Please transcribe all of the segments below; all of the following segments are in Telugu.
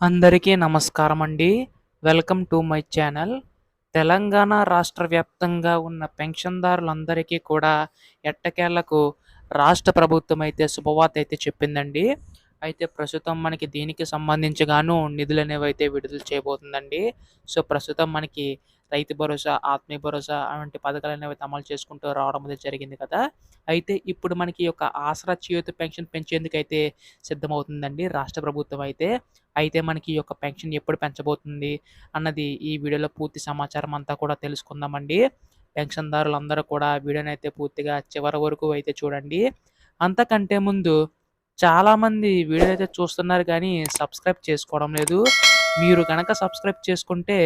అందరికీ నమస్కారం అండి. Welcome to my channel. Telangana రాష్ట్ర వ్యాప్తంగా ఉన్న పెన్షన్‌దారులందరికీ కూడా ఎట్టకేలకు రాష్ట్ర ప్రభుత్వం అయితే శుభవార్త అయితే చెప్పిందండి. అయితే ప్రస్తుతం మనకి దీనికి సంబంధించి గాను నిధులనేవైతే విడుదల చేయబోతుందండి. సో, ప్రస్తుతం మనకి రైతు భరోసా, ఆత్మీయ భరోసా అలాంటి పథకాలనేవైతే అమలు చేసుకుంటూ రావడం అనేది జరిగింది కదా! అయితే ఇప్పుడు మనకి ఈ యొక్క ఆసరా చేయూత పెన్షన్ పెంచేందుకైతే సిద్ధమవుతుందండి రాష్ట్ర ప్రభుత్వం అయితే. అయితే మనకి ఈ యొక్క పెన్షన్ ఎప్పుడు పెంచబోతుంది అన్నది ఈ వీడియోలో పూర్తి సమాచారం అంతా కూడా తెలుసుకుందామండి. పెన్షన్‌దారులందరూ కూడా వీడియోనైతే పూర్తిగా చివరి వరకు అయితే చూడండి. అంతకంటే ముందు చాలామంది వీడియోనైతే చూస్తున్నారు కానీ సబ్స్క్రైబ్ చేసుకోవడం లేదు. మీరు గనక సబ్స్క్రైబ్ చేసుకుంటే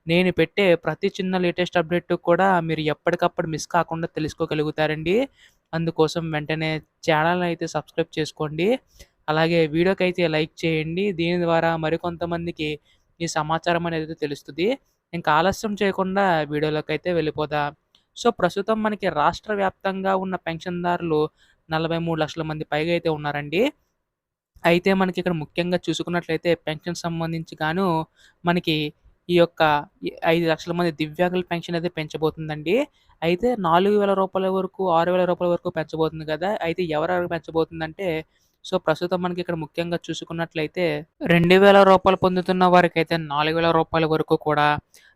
నేను పెట్టే ప్రతి చిన్న లేటెస్ట్ అప్డేట్ కూడా మీరు ఎప్పటికప్పుడు మిస్ కాకుండా తెలుసుకోగలుగుతారండి. అందుకోసం వెంటనే ఛానల్‌ని అయితే సబ్స్క్రైబ్ చేసుకోండి. అలాగే వీడియోకైతే లైక్ చేయండి. దీని ద్వారా మరికొంతమందికి ఈ సమాచారం అనేది తెలుస్తది. ఇంకా ఆలస్యం చేయకుండా వీడియోలోకైతే వెళ్ళిపోదాం. సో, ప్రస్తుతం మనకి రాష్ట్ర వ్యాప్తంగా ఉన్న పెన్షన్‌దారులు 43,00,000 మంది పైగా అయితే ఉన్నారండి. అయితే మనకిక్కడ ముఖ్యంగా చూసుకున్నట్లయితే పెన్షన్ సంబంధించి గాను మనకి ఈ యొక్క 5,00,000 మంది దివ్యాంగుల పెన్షన్ అయితే పెంచబోతుందండి. అయితే రూ. 4,000 వరకు, రూ. 6,000 వరకు పెంచబోతుంది కదా! అయితే ఎవరెవరికి పెంచబోతుందంటే సో, ప్రస్తుతం మనకిక్కడ ముఖ్యంగా చూసుకున్నట్లయితే రూ. 2,000 పొందుతున్న వారికైతే రూ. 4,000 వరకు కూడా,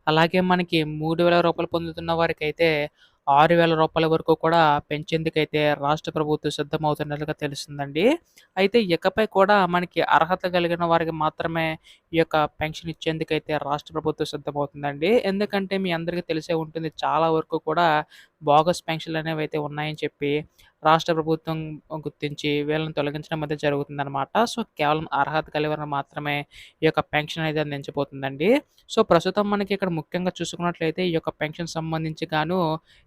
అలాగే మనకి రూ. 3,000 పొందుతున్న వారికైతే రూ. 6,000 వరకు కూడా పెంచేందుకైతే రాష్ట్ర ప్రభుత్వం సిద్ధమవుతున్నట్లుగా తెలుస్తుందండి. అయితే ఇకపై కూడా మనకి అర్హత కలిగిన వారికి మాత్రమే ఈ యొక్క పెన్షన్ ఇచ్చేందుకైతే రాష్ట్ర ప్రభుత్వం సిద్ధమవుతుందండి. ఎందుకంటే మీ అందరికీ తెలిసే ఉంటుంది చాలా వరకు కూడా బోగస్ పెన్షన్‌లనేవైతే ఉన్నాయని చెప్పి రాష్ట్ర ప్రభుత్వం గుర్తించి వీళ్ళని తొలగించడం అయితే జరుగుతుందనమాట. సో, కేవలం అర్హత కలిగిన మాత్రమే ఈ యొక్క పెన్షన్ అనేది అందించబోతుందండి. సో, ప్రస్తుతం మనకి ఇక్కడ ముఖ్యంగా చూసుకున్నట్లయితే ఈ యొక్క పెన్షన్ సంబంధించి గాను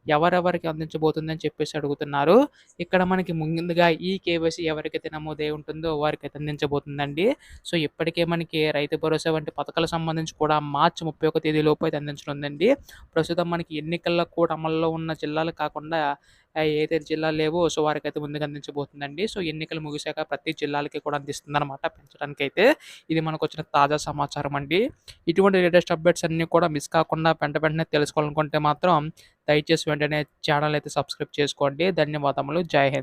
ఎవరెవరికి అందించబోతుందని చెప్పేసి అడుగుతున్నారు. ఇక్కడ మనకి ముందుగా ఈ కేవైసీ ఎవరికైతే నమోదై ఉంటుందో వారికైతే అందించబోతుందండి. సో, ఇప్పటికే మనకి రైతు భరోసా వంటి పథకాలకు సంబంధించి కూడా మార్చి 31 తేదీలోపు అయితే అందించనుందండి. ప్రస్తుతం మనకి ఎన్నికల్లో కూడా అమల్లో ఉన్న జిల్లాలు కాకుండా ఏదైతే జిల్లాలు లేవో సో, వారికైతే ముందుగా అందించబోతుందండి. సో, ఎన్నికలు ముగిసాక ప్రతి జిల్లాలకి కూడా అందిస్తుందనమాట పెంచడానికైతే. ఇది మనకొచ్చిన తాజా సమాచారం అండి. ఇటువంటి లేటెస్ట్ అప్డేట్స్ అన్నీ కూడా మిస్ కాకుండా వెంటనే తెలుసుకోవాలనుకుంటే మాత్రం దయచేసి వెంటనే ఛానల్ అయితే సబ్స్క్రైబ్ చేసుకోండి. ధన్యవాదములు. జై హింద్.